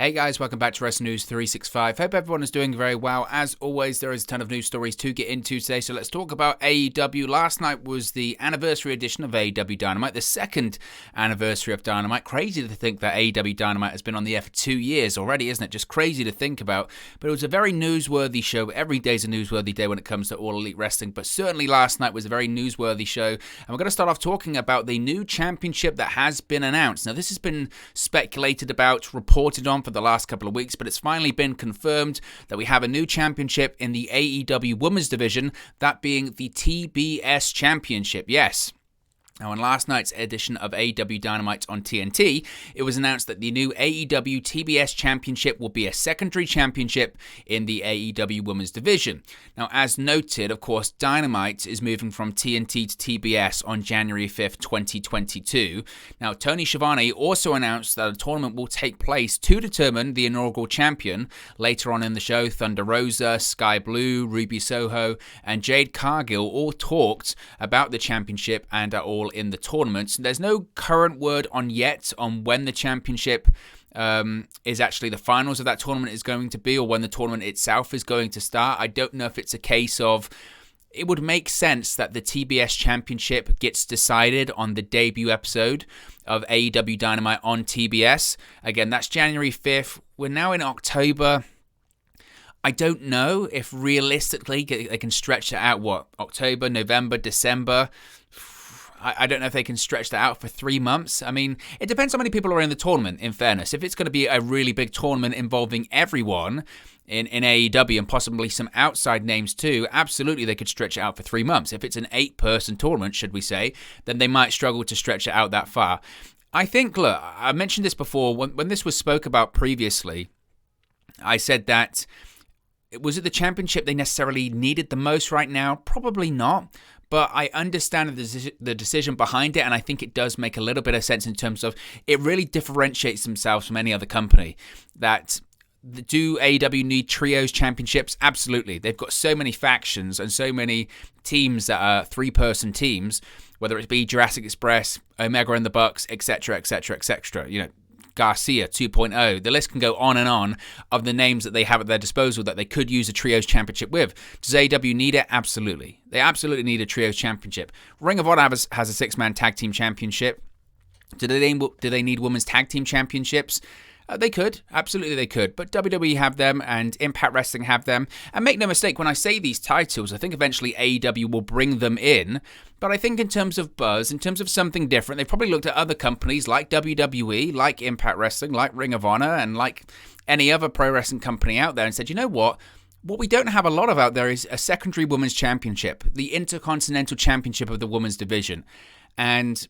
Hey guys, welcome back to Wrestling News 365. Hope everyone is doing very well. As always, there is a ton of news stories to get into today, so let's talk about AEW. Last night was the anniversary edition of AEW Dynamite, the second anniversary of Dynamite. Crazy to think that AEW Dynamite has been on the air for 2 years already, isn't it? Just crazy to think about. But it was a very newsworthy show. Every day's a newsworthy day when it comes to All Elite Wrestling, but certainly last night was a very newsworthy show. And we're going to start off talking about the new championship that has been announced. Now, this has been speculated about, reported on for the last couple of weeks, but it's finally been confirmed that we have a new championship in the AEW Women's Division, that being the TBS Championship. Yes. Now, in last night's edition of AEW Dynamite on TNT, it was announced that the new AEW TBS Championship will be a secondary championship in the AEW Women's Division. Now, as noted, of course, Dynamite is moving from TNT to TBS on January 5th, 2022. Now, Tony Schiavone also announced that a tournament will take place to determine the inaugural champion. Later on in the show, Thunder Rosa, Sky Blue, Ruby Soho, and Jade Cargill all talked about the championship and are all in the tournament. There's no current word on when the championship is actually the finals of that tournament is going to be, or when the tournament itself is going to start. I don't know if it's a case of it would make sense that the TBS Championship gets decided on the debut episode of AEW Dynamite on TBS. Again, that's January 5th. We're now in October. I don't know if realistically they can stretch it out, October, November, December. I don't know if they can stretch that out for 3 months. I mean, it depends how many people are in the tournament, in fairness. If it's going to be a really big tournament involving everyone in AEW and possibly some outside names too, absolutely they could stretch it out for 3 months. If it's an 8-person tournament, should we say, then they might struggle to stretch it out that far. I think, look, I mentioned this before, when this was spoke about previously, I said that, was it the championship they necessarily needed the most right now? Probably not. But I understand the decision behind it, and I think it does make a little bit of sense in terms of it really differentiates themselves from any other company. That do AEW need trios championships? Absolutely. They've got so many factions and so many teams that are 3-person teams, whether it be Jurassic Express, Omega and the Bucks, etc., etc., etc. You know, Garcia 2.0. The list can go on and on of the names that they have at their disposal that they could use a trios championship with. Does AEW need it? Absolutely. They absolutely need a trios championship. Ring of Honor has a 6-man tag team championship. Do they need women's tag team championships? They could. Absolutely they could. But WWE have them and Impact Wrestling have them. And make no mistake, when I say these titles, I think eventually AEW will bring them in. But I think in terms of buzz, in terms of something different, they've probably looked at other companies like WWE, like Impact Wrestling, like Ring of Honor, and like any other pro wrestling company out there and said, you know what? What we don't have a lot of out there is a secondary women's championship, the Intercontinental Championship of the women's division. And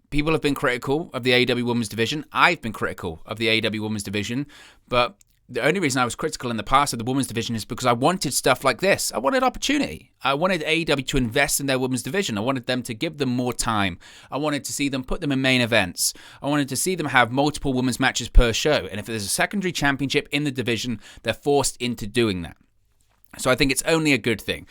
people have been critical of the AEW Women's Division. I've been critical of the AEW Women's Division. But the only reason I was critical in the past of the Women's Division is because I wanted stuff like this. I wanted opportunity. I wanted AEW to invest in their Women's Division. I wanted them to give them more time. I wanted to see them put them in main events. I wanted to see them have multiple women's matches per show. And if there's a secondary championship in the division, they're forced into doing that. So I think it's only a good thing.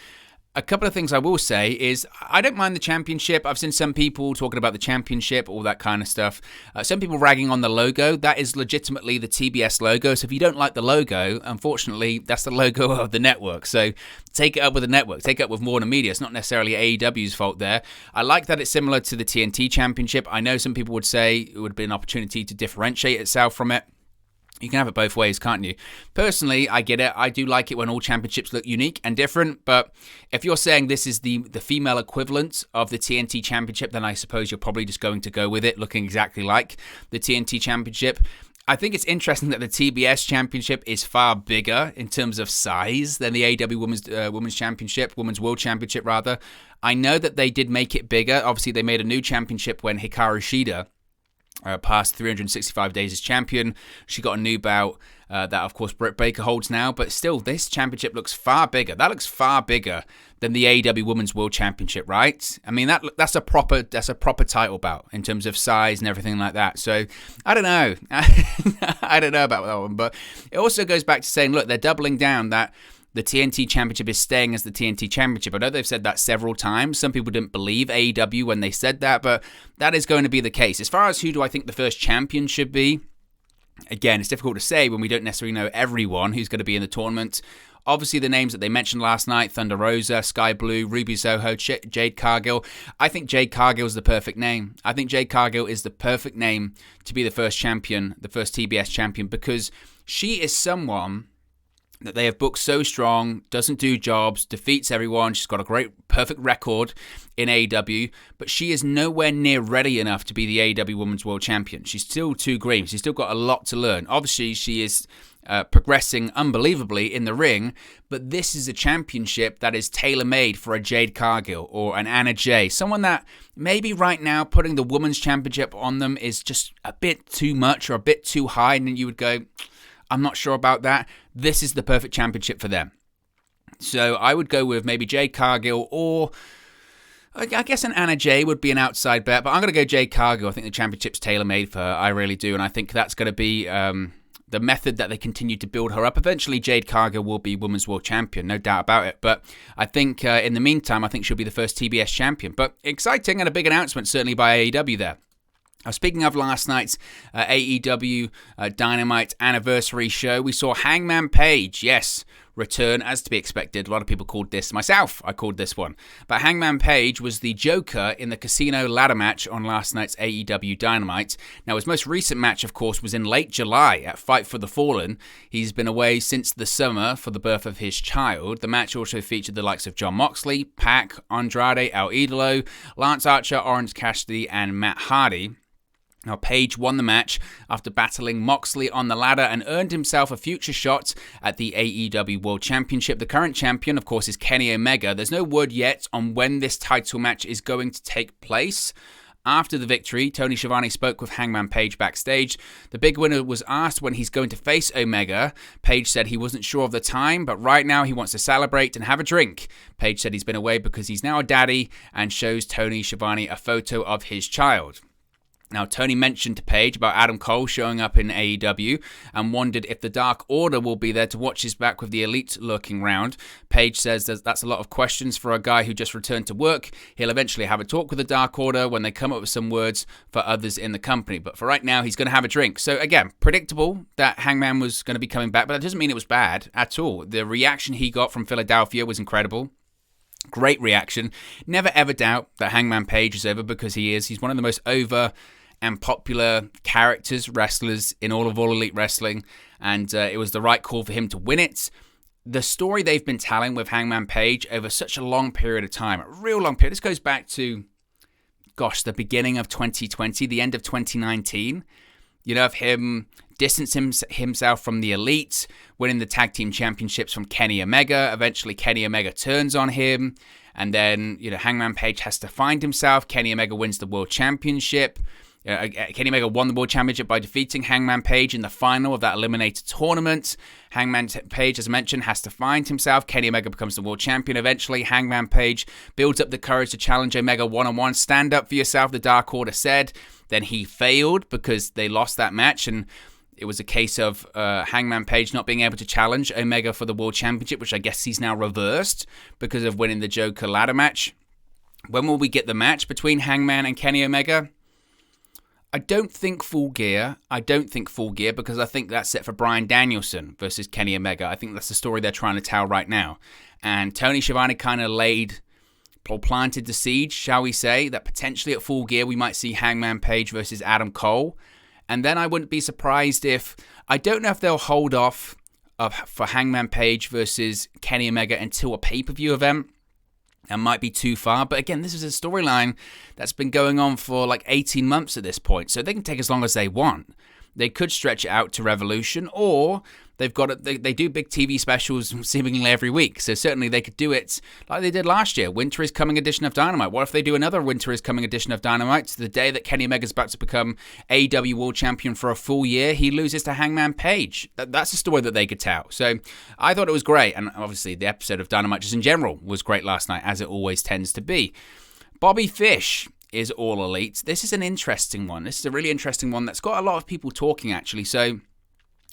A couple of things I will say is I don't mind the championship. I've seen some people talking about the championship, all that kind of stuff. Some people ragging on the logo. That is legitimately the TBS logo. So if you don't like the logo, unfortunately, that's the logo of the network. So take it up with the network. Take it up with Warner Media. It's not necessarily AEW's fault there. I like that it's similar to the TNT championship. I know some people would say it would be an opportunity to differentiate itself from it. You can have it both ways, can't you? Personally, I get it. I do like it when all championships look unique and different. But if you're saying this is the female equivalent of the TNT Championship, then I suppose you're probably just going to go with it looking exactly like the TNT Championship. I think it's interesting that the TBS Championship is far bigger in terms of size than the AEW Women's Championship, Women's World Championship, rather. I know that they did make it bigger. Obviously, they made a new championship when Hikaru Shida past 365 days as champion. She got a new bout that, of course, Britt Baker holds now. But still, this championship looks far bigger. That looks far bigger than the AEW Women's World Championship, right? I mean, that's a proper title bout in terms of size and everything like that. So I don't know. I don't know about that one. But it also goes back to saying, look, they're doubling down that the TNT Championship is staying as the TNT Championship. I know they've said that several times. Some people didn't believe AEW when they said that, but that is going to be the case. As far as who do I think the first champion should be, Again, it's difficult to say when we don't necessarily know everyone who's going to be in the tournament. Obviously, the names that they mentioned last night, Thunder Rosa, Sky Blue, Ruby Soho, Jade Cargill. I think Jade Cargill is the perfect name. I think Jade Cargill is the perfect name to be the first champion, the first TBS champion, because she is someone that they have booked so strong, doesn't do jobs, defeats everyone. She's got a great, perfect record in AEW, but she is nowhere near ready enough to be the AEW Women's World Champion. She's still too green. She's still got a lot to learn. Obviously, she is progressing unbelievably in the ring, but this is a championship that is tailor-made for a Jade Cargill or an Anna Jay, someone that maybe right now putting the Women's Championship on them is just a bit too much or a bit too high, and then you would go, I'm not sure about that. This is the perfect championship for them. So I would go with maybe Jade Cargill, or I guess an Anna Jay would be an outside bet, but I'm going to go Jade Cargill. I think the championship's tailor-made for her. I really do, and I think that's going to be the method that they continue to build her up. Eventually, Jade Cargill will be Women's World Champion, no doubt about it. But I think in the meantime, I think she'll be the first TBS champion. But exciting and a big announcement, certainly by AEW there. Speaking of last night's AEW Dynamite Anniversary show, we saw Hangman Page, yes, return as to be expected. A lot of people called this, myself, I called this one. But Hangman Page was the Joker in the Casino ladder match on last night's AEW Dynamite. Now, his most recent match, of course, was in late July at Fight for the Fallen. He's been away since the summer for the birth of his child. The match also featured the likes of Jon Moxley, Pac, Andrade, El Idolo, Lance Archer, Orange Cassidy, and Matt Hardy. Now, Page won the match after battling Moxley on the ladder and earned himself a future shot at the AEW World Championship. The current champion, of course, is Kenny Omega. There's no word yet on when this title match is going to take place. After the victory, Tony Schiavone spoke with Hangman Page backstage. The big winner was asked when he's going to face Omega. Page said he wasn't sure of the time, but right now he wants to celebrate and have a drink. Page said he's been away because he's now a daddy and shows Tony Schiavone a photo of his child. Now, Tony mentioned to Page about Adam Cole showing up in AEW and wondered if the Dark Order will be there to watch his back with the Elite lurking round. Page says that's a lot of questions for a guy who just returned to work. He'll eventually have a talk with the Dark Order when they come up with some words for others in the company. But for right now, he's going to have a drink. So again, predictable that Hangman was going to be coming back, but that doesn't mean it was bad at all. The reaction he got from Philadelphia was incredible. Great reaction. Never ever doubt that Hangman Page is over, because he is. He's one of the most over and popular characters, wrestlers in all of All Elite Wrestling, and it was the right call for him to win it. The story they've been telling with Hangman Page over such a long period of time, a real long period. This goes back to, the beginning of 2020, the end of 2019. You know, of him distancing himself from the Elite, winning the tag team championships from Kenny Omega. Eventually, Kenny Omega turns on him, and then, Hangman Page has to find himself. Kenny Omega wins the World Championship. Kenny Omega won the World Championship by defeating Hangman Page in the final of that eliminator tournament. Hangman Page, as mentioned, has to find himself. Kenny Omega becomes the World Champion eventually. Hangman Page builds up the courage to challenge Omega one-on-one. Stand up for yourself, the Dark Order said. Then he failed because they lost that match, and it was a case of Hangman Page not being able to challenge Omega for the World Championship, which I guess he's now reversed because of winning the Joker ladder match. When will we get the match between Hangman and Kenny Omega? I don't think Full Gear because I think that's set for Bryan Danielson versus Kenny Omega. I think that's the story they're trying to tell right now. And Tony Schiavone kind of planted the seed, shall we say, that potentially at Full Gear we might see Hangman Page versus Adam Cole. And then I wouldn't be surprised if, I don't know if they'll hold off for Hangman Page versus Kenny Omega until a pay-per-view event. That might be too far, but again, this is a storyline that's been going on for like 18 months at this point, so they can take as long as they want. They could stretch it out to Revolution, or they do big TV specials seemingly every week, so certainly they could do it like they did last year. Winter is Coming edition of Dynamite. What if they do another Winter is Coming edition of Dynamite? The day that Kenny Omega's about to become AEW World Champion for a full year, he loses to Hangman Page. That's a story that they could tell. So I thought it was great, and obviously the episode of Dynamite just in general was great last night, as it always tends to be. Bobby Fish is All Elite. This is an interesting one. This is a really interesting one that's got a lot of people talking, actually. So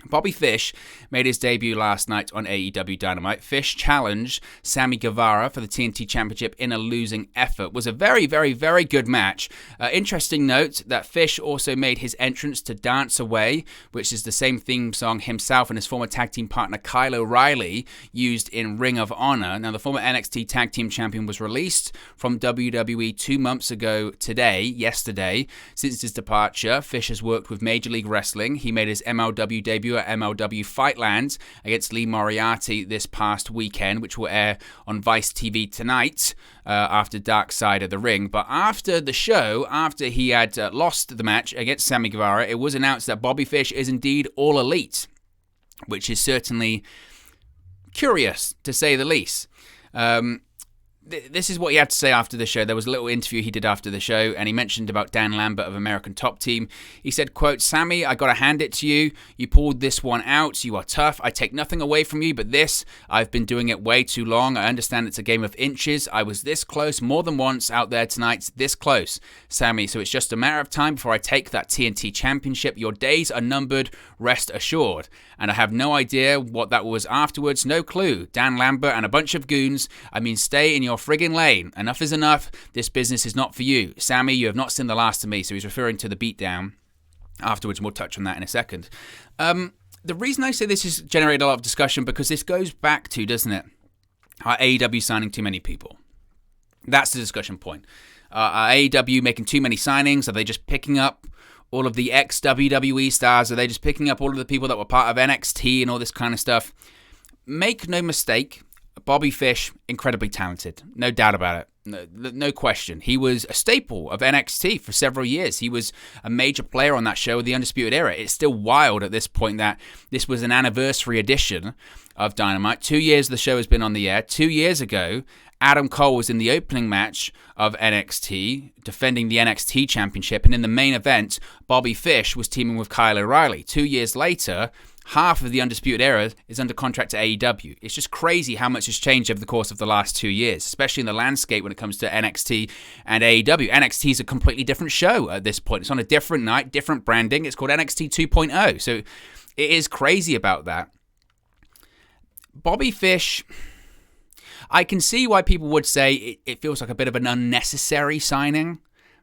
Bobby Fish made his debut last night on AEW Dynamite. Fish challenged Sammy Guevara for the TNT Championship in a losing effort. It was a very, very, very good match. Interesting note that Fish also made his entrance to Dance Away, which is the same theme song himself and his former tag team partner Kyle O'Reilly used in Ring of Honor. Now, the former NXT Tag Team Champion was released from WWE 2 months ago yesterday. Since his departure, Fish has worked with Major League Wrestling. He made his MLW debut at MLW Fightland against Lee Moriarty this past weekend, which will air on Vice TV tonight after Dark Side of the Ring. But after the show, after he had lost the match against Sammy Guevara, it was announced that Bobby Fish is indeed All Elite, which is certainly curious, to say the least. This is what he had to say after the show. There was a little interview he did after the show, and he mentioned about Dan Lambert of American Top Team. He said, quote, "Sammy, I got to hand it to you. You pulled this one out. You are tough. I take nothing away from you, but this, I've been doing it way too long. I understand it's a game of inches. I was this close more than once out there tonight. This close, Sammy. So it's just a matter of time before I take that TNT Championship. Your days are numbered, rest assured. And I have no idea what that was afterwards. No clue. Dan Lambert and a bunch of goons. I mean, stay in your friggin' lane. Enough is enough. This business is not for you. Sammy, you have not seen the last of me." So he's referring to the beatdown afterwards, and we'll touch on that in a second. The reason I say this has generated a lot of discussion, because this goes back to, doesn't it, are AEW signing too many people? That's the discussion point. Are AEW making too many signings? Are they just picking up all of the ex-WWE stars? Are they just picking up all of the people that were part of NXT and all this kind of stuff? Make no mistake, Bobby Fish, incredibly talented. No doubt about it. No question. He was a staple of NXT for several years. He was a major player on that show, The Undisputed Era. It's still wild at this point that this was an anniversary edition of Dynamite. 2 years the show has been on the air. 2 years ago, Adam Cole was in the opening match of NXT, defending the NXT Championship, and in the main event, Bobby Fish was teaming with Kyle O'Reilly. 2 years later, half of the Undisputed Era is under contract to AEW. It's just crazy how much has changed over the course of the last 2 years, especially in the landscape when it comes to NXT and AEW. NXT is a completely different show at this point. It's on a different night, different branding. It's called NXT 2.0. So it is crazy about that. Bobby Fish, I can see why people would say it feels like a bit of an unnecessary signing,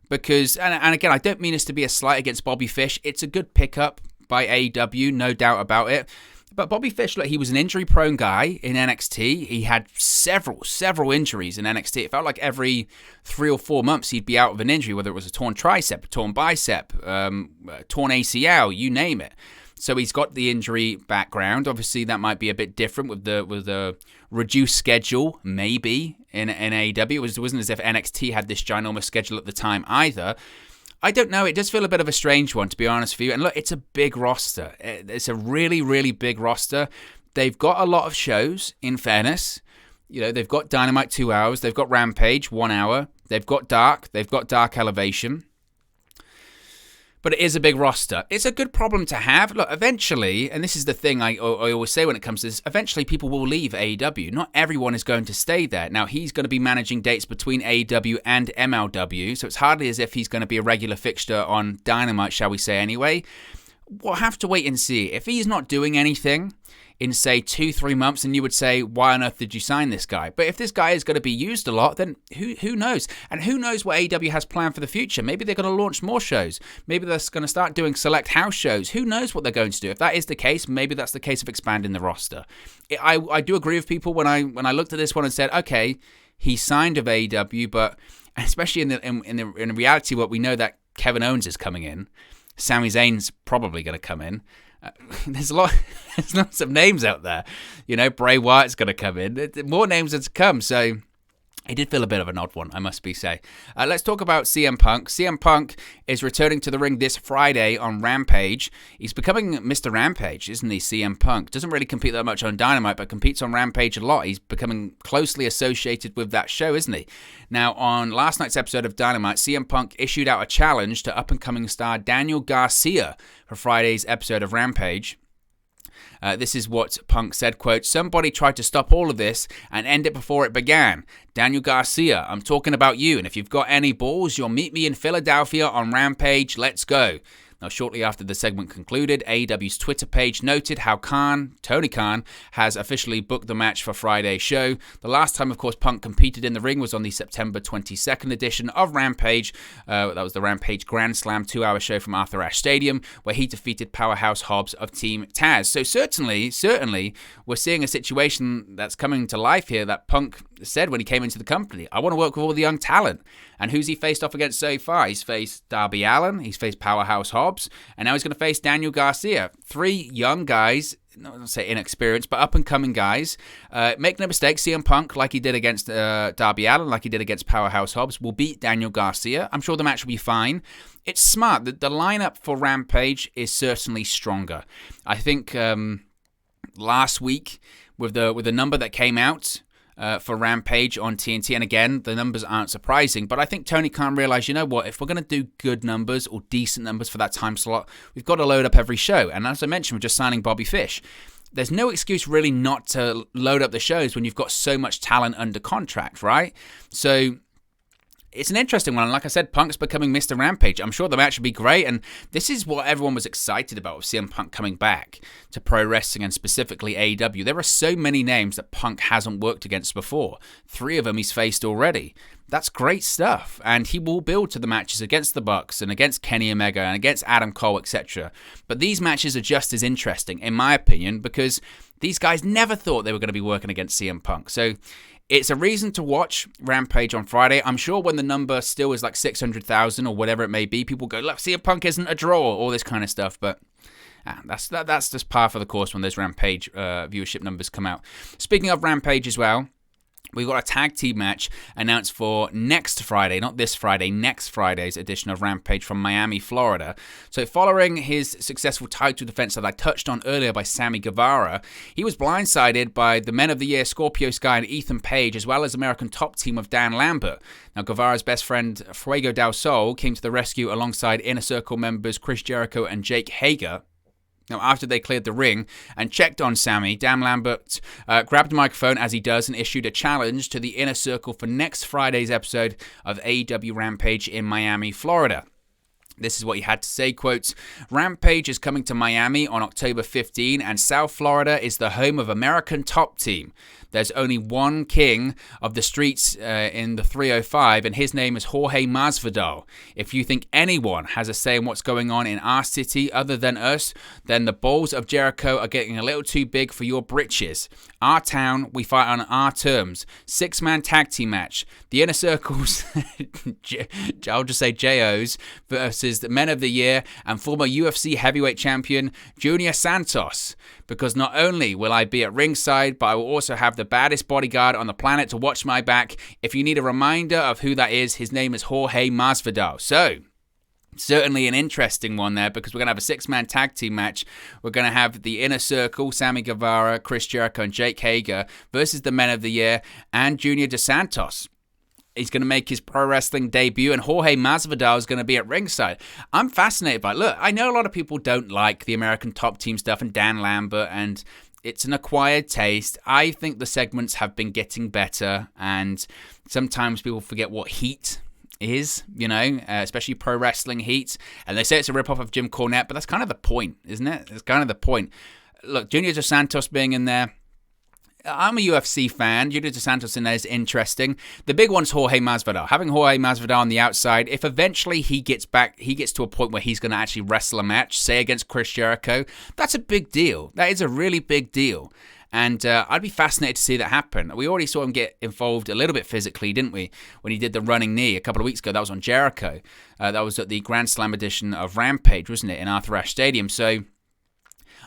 because, and again, I don't mean this to be a slight against Bobby Fish. It's a good pickup by AEW, no doubt about it. But Bobby Fish, look, he was an injury-prone guy in NXT. He had several injuries in NXT. It felt like every 3 or 4 months he'd be out with an injury, whether it was a torn tricep, a torn bicep, torn ACL, you name it. So he's got the injury background. Obviously, that might be a bit different with the reduced schedule, maybe, in AEW. It wasn't as if NXT had this ginormous schedule at the time either. I don't know. It does feel a bit of a strange one, to be honest with you. And look, it's a big roster. It's a really, really big roster. They've got a lot of shows, in fairness. You know, they've got Dynamite 2 hours. They've got Rampage 1 hour. They've got Dark. They've got Dark Elevation. But it is a big roster. It's a good problem to have. Look, eventually, and this is the thing I always say when it comes to this, eventually people will leave AEW. Not everyone is going to stay there. Now, he's going to be managing dates between AEW and MLW, so it's hardly as if he's going to be a regular fixture on Dynamite, shall we say, anyway. We'll have to wait and see. If he's not doing anything in, say, 2-3 months, and you would say, why on earth did you sign this guy? But if this guy is going to be used a lot, then who knows? And who knows what AEW has planned for the future? Maybe they're going to launch more shows. Maybe they're going to start doing select house shows. Who knows what they're going to do? If that is the case, maybe that's the case of expanding the roster. I do agree with people when I looked at this one and said, okay, he signed of AEW, but especially in reality, what we know that Kevin Owens is coming in. Sami Zayn's probably going to come in. There's lots of names out there. You know, Bray Wyatt's going to come in. More names are to come. So it did feel a bit of an odd one, I must say. Let's talk about CM Punk. CM Punk is returning to the ring this Friday on Rampage. He's becoming Mr. Rampage, isn't he, CM Punk? Doesn't really compete that much on Dynamite, but competes on Rampage a lot. He's becoming closely associated with that show, isn't he? Now, on last night's episode of Dynamite, CM Punk issued out a challenge to up-and-coming star Daniel Garcia for Friday's episode of Rampage. This is what Punk said, quote, "Somebody tried to stop all of this and end it before it began. Daniel Garcia, I'm talking about you, and if you've got any balls, you'll meet me in Philadelphia on Rampage. Let's go." Now, shortly after the segment concluded, AEW's Twitter page noted how Tony Khan, has officially booked the match for Friday's show. The last time, of course, Punk competed in the ring was on the September 22nd edition of Rampage. That was the Rampage Grand Slam 2-hour show from Arthur Ashe Stadium, where he defeated Powerhouse Hobbs of Team Taz. So certainly, we're seeing a situation that's coming to life here that Punk said when he came into the company. I want to work with all the young talent. And who's he faced off against so far? He's faced Darby Allin, he's faced Powerhouse Hobbs, and now he's going to face Daniel Garcia. 3 young guys, not say inexperienced, but up-and-coming guys. Make no mistake, CM Punk, like he did against Darby Allin, like he did against Powerhouse Hobbs, will beat Daniel Garcia. I'm sure the match will be fine. It's smart. The lineup for Rampage is certainly stronger. I think last week, with the number that came out, for Rampage on TNT. And again, the numbers aren't surprising, but I think Tony Khan realized, you know what, if we're going to do good numbers or decent numbers for that time slot, we've got to load up every show. And as I mentioned, we're just signing Bobby Fish. There's no excuse really not to load up the shows when you've got so much talent under contract, right? So it's an interesting one. And like I said, Punk's becoming Mr. Rampage. I'm sure the match will be great. And this is what everyone was excited about with CM Punk coming back to pro wrestling and specifically AEW. There are so many names that Punk hasn't worked against before. 3 of them he's faced already. That's great stuff. And he will build to the matches against the Bucks and against Kenny Omega and against Adam Cole, etc. But these matches are just as interesting, in my opinion, because these guys never thought they were going to be working against CM Punk. So it's a reason to watch Rampage on Friday. I'm sure when the number still is like 600,000 or whatever it may be, people go, look, CM Punk isn't a draw, all this kind of stuff. But that's just par for the course when those Rampage viewership numbers come out. Speaking of Rampage as well, we've got a tag team match announced for next Friday, not this Friday, next Friday's edition of Rampage from Miami, Florida. So following his successful title defense that I touched on earlier by Sammy Guevara, he was blindsided by the Men of the Year Scorpio Sky and Ethan Page, as well as American Top Team of Dan Lambert. Now, Guevara's best friend, Fuego del Sol, came to the rescue alongside Inner Circle members Chris Jericho and Jake Hager. Now, after they cleared the ring and checked on Sammy, Dan Lambert grabbed the microphone, as he does, and issued a challenge to the Inner Circle for next Friday's episode of AEW Rampage in Miami, Florida. This is what he had to say, quote, Rampage is coming to Miami on October 15, and South Florida is the home of American Top Team. There's only one king of the streets in the 305, and his name is Jorge Masvidal. If you think anyone has a say in what's going on in our city other than us, then the balls of Jericho are getting a little too big for your britches. Our town, we fight on our terms. 6-man tag team match. The Inner Circles, I'll just say JOs, versus the Men of the Year and former UFC heavyweight champion Junior Santos. Because not only will I be at ringside, but I will also have the baddest bodyguard on the planet to watch my back. If you need a reminder of who that is, his name is Jorge Masvidal. So, certainly an interesting one there, because we're going to have a 6-man tag team match. We're going to have the Inner Circle, Sammy Guevara, Chris Jericho, and Jake Hager versus the Men of the Year and Junior Dos Santos. He's going to make his pro wrestling debut, and Jorge Masvidal is going to be at ringside. I'm fascinated by it. Look, I know a lot of people don't like the American Top Team stuff and Dan Lambert, and it's an acquired taste. I think the segments have been getting better, and sometimes people forget what heat is, you know, especially pro wrestling heat. And they say it's a ripoff of Jim Cornette, but that's kind of the point, isn't it? It's kind of the point. Look, Junior Dos Santos being in there, I'm a UFC fan. Junior Dos Santos in there is interesting. The big one's Jorge Masvidal. Having Jorge Masvidal on the outside, if eventually he gets to a point where he's going to actually wrestle a match, say against Chris Jericho, that's a big deal. That is a really big deal. And I'd be fascinated to see that happen. We already saw him get involved a little bit physically, didn't we? When he did the running knee a couple of weeks ago. That was on Jericho. That was at the Grand Slam edition of Rampage, wasn't it? In Arthur Ashe Stadium. So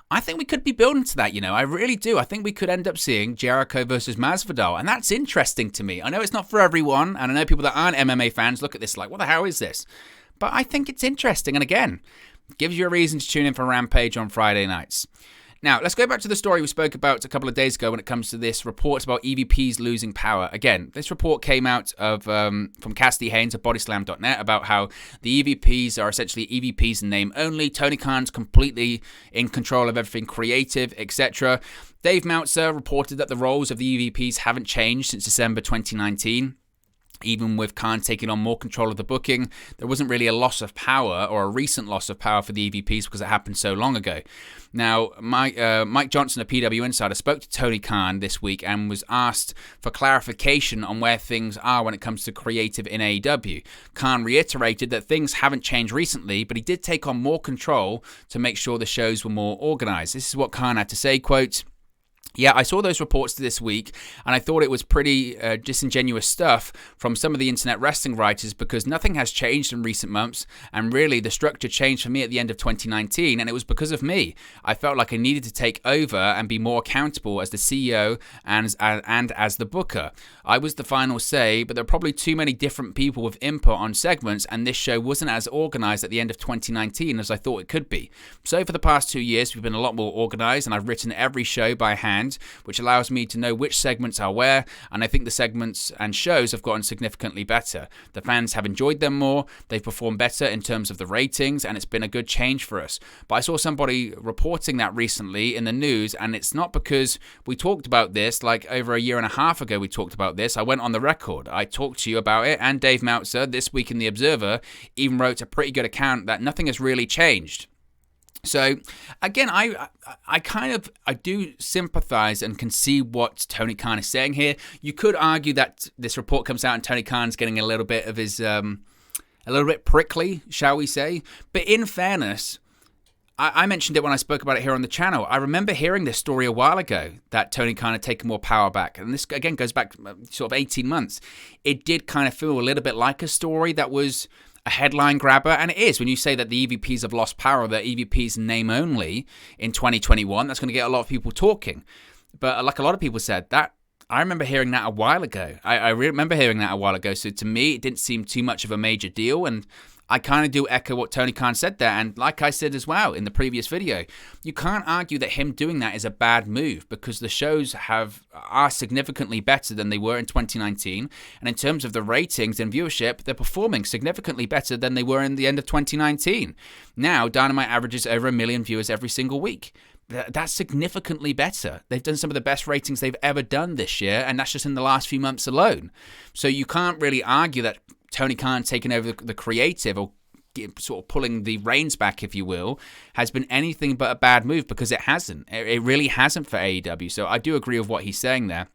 I think we could be building to that, you know. I really do. I think we could end up seeing Jericho versus Masvidal, and that's interesting to me. I know it's not for everyone, and I know people that aren't MMA fans look at this like, what the hell is this? But I think it's interesting, and again, gives you a reason to tune in for Rampage on Friday nights. Now, let's go back to the story we spoke about a couple of days ago when it comes to this report about EVPs losing power. Again, this report came out of from Cassidy Haynes of Bodyslam.net about how the EVPs are essentially EVPs in name only. Tony Khan's completely in control of everything creative, etc. Dave Meltzer reported that the roles of the EVPs haven't changed since December 2019. Even with Khan taking on more control of the booking, there wasn't really a loss of power or a recent loss of power for the EVPs because it happened so long ago. Now, Mike Johnson, a PW Insider, spoke to Tony Khan this week and was asked for clarification on where things are when it comes to creative in AEW. Khan reiterated that things haven't changed recently, but he did take on more control to make sure the shows were more organized. This is what Khan had to say, quote, "Yeah, I saw those reports this week, and I thought it was pretty disingenuous stuff from some of the internet wrestling writers because nothing has changed in recent months, and really the structure changed for me at the end of 2019, and it was because of me. I felt like I needed to take over and be more accountable as the CEO and as the booker. I was the final say, but there are probably too many different people with input on segments, and this show wasn't as organized at the end of 2019 as I thought it could be. So for the past 2 years, we've been a lot more organized, and I've written every show by hand, which allows me to know which segments are where, and I think the segments and shows have gotten significantly better. The fans have enjoyed them more, they've performed better in terms of the ratings, and it's been a good change for us. But I saw somebody reporting that recently in the news, and it's not because we talked about this like over a year and a half ago we talked about this. I went on the record. I talked to you about it, and Dave Meltzer, this week in The Observer, even wrote a pretty good account that nothing has really changed." So, again, I do sympathize and can see what Tony Khan is saying here. You could argue that this report comes out and Tony Khan's getting a little bit of his, a little bit prickly, shall we say. But in fairness, I mentioned it when I spoke about it here on the channel. I remember hearing this story a while ago that Tony Khan had taken more power back. And this, again, goes back sort of 18 months. It did kind of feel a little bit like a story that was a headline grabber, and it is. When you say that the EVPs have lost power, that EVPs name only in 2021, that's going to get a lot of people talking. But like a lot of people said, that I remember hearing that a while ago. I remember hearing that a while ago. So to me, it didn't seem too much of a major deal, and I kind of do echo what Tony Khan said there. And like I said as well in the previous video, you can't argue that him doing that is a bad move because the shows are significantly better than they were in 2019. And in terms of the ratings and viewership, they're performing significantly better than they were in the end of 2019. Now, Dynamite averages over 1 million viewers every single week. That's significantly better. They've done some of the best ratings they've ever done this year, and that's just in the last few months alone. So you can't really argue that Tony Khan taking over the creative or sort of pulling the reins back, if you will, has been anything but a bad move because it hasn't. It really hasn't for AEW. So I do agree with what he's saying there.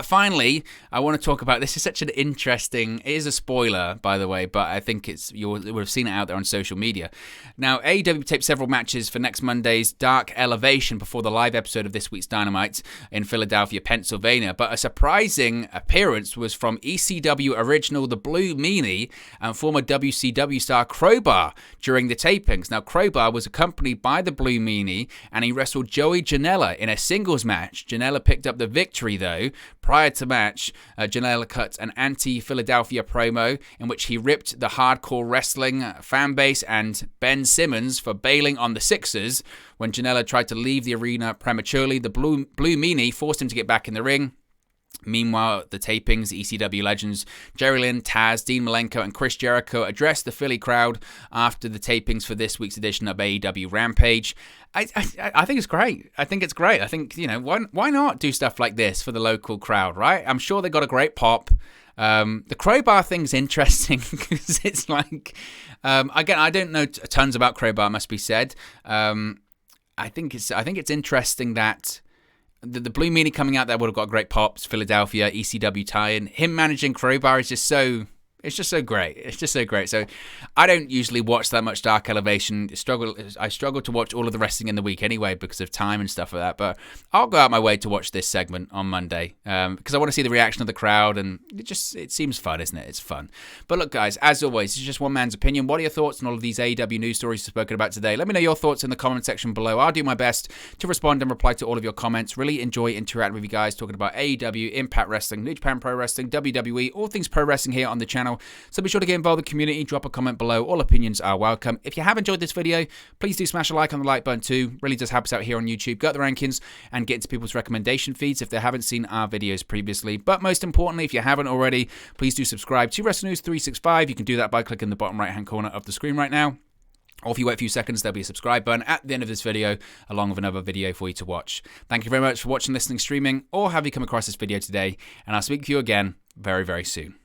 Finally, I want to talk about, this is such an interesting, it is a spoiler, by the way, but I think you would have seen it out there on social media. Now, AEW taped several matches for next Monday's Dark Elevation before the live episode of this week's Dynamite in Philadelphia, Pennsylvania, but a surprising appearance was from ECW original The Blue Meanie and former WCW star CROWBAR during the tapings. Now, CROWBAR was accompanied by The Blue Meanie, and he wrestled Joey Janela in a singles match. Janela picked up the victory, though. Prior to match, Janela cut an anti-Philadelphia promo in which he ripped the hardcore wrestling fan base and Ben Simmons for bailing on the Sixers. When Janela tried to leave the arena prematurely, the Blue Meanie forced him to get back in the ring. Meanwhile, the tapings, ECW legends Jerry Lynn, Taz, Dean Malenko, and Chris Jericho addressed the Philly crowd after the tapings for this week's edition of AEW Rampage. I think it's great. I think, why not do stuff like this for the local crowd, right? I'm sure they got a great pop. The CROWBAR thing's interesting because it's like, again, I don't know tons about CROWBAR, must be said. I think it's interesting that the Blue Meanie coming out there would have got great pops. Philadelphia, ECW tie-in. Him managing CROWBAR is just so... It's just so great. It's just so great. So I don't usually watch that much Dark Elevation. I struggle to watch all of the wrestling in the week anyway because of time and stuff like that. But I'll go out my way to watch this segment on Monday because I want to see the reaction of the crowd, and it seems fun, isn't it? It's fun. But look, guys, as always, it's just one man's opinion. What are your thoughts on all of these AEW news stories we've spoken about today? Let me know your thoughts in the comment section below. I'll do my best to respond and reply to all of your comments. Really enjoy interacting with you guys, talking about AEW, Impact Wrestling, New Japan Pro Wrestling, WWE, all things pro wrestling here on the channel. So be sure to get involved in the community, drop a comment below. All opinions are welcome. If you have enjoyed this video, please do smash a like on the like button too. Really does help us out here on YouTube. Go up the rankings and get into people's recommendation feeds if they haven't seen our videos previously. But most importantly, if you haven't already, please do subscribe to Wrestling News 365. You can do that by clicking the bottom right-hand corner of the screen right now. Or if you wait a few seconds, there'll be a subscribe button at the end of this video, along with another video for you to watch. Thank you very much for watching, listening, streaming, or have you come across this video today, and I'll speak to you again very, very soon.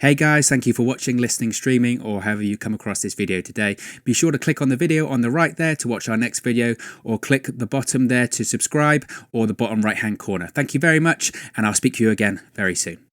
Hey guys, thank you for watching, listening, streaming, or however you come across this video today. Be sure to click on the video on the right there to watch our next video, or click the bottom there to subscribe, or the bottom right hand corner. Thank you very much, and I'll speak to you again very soon.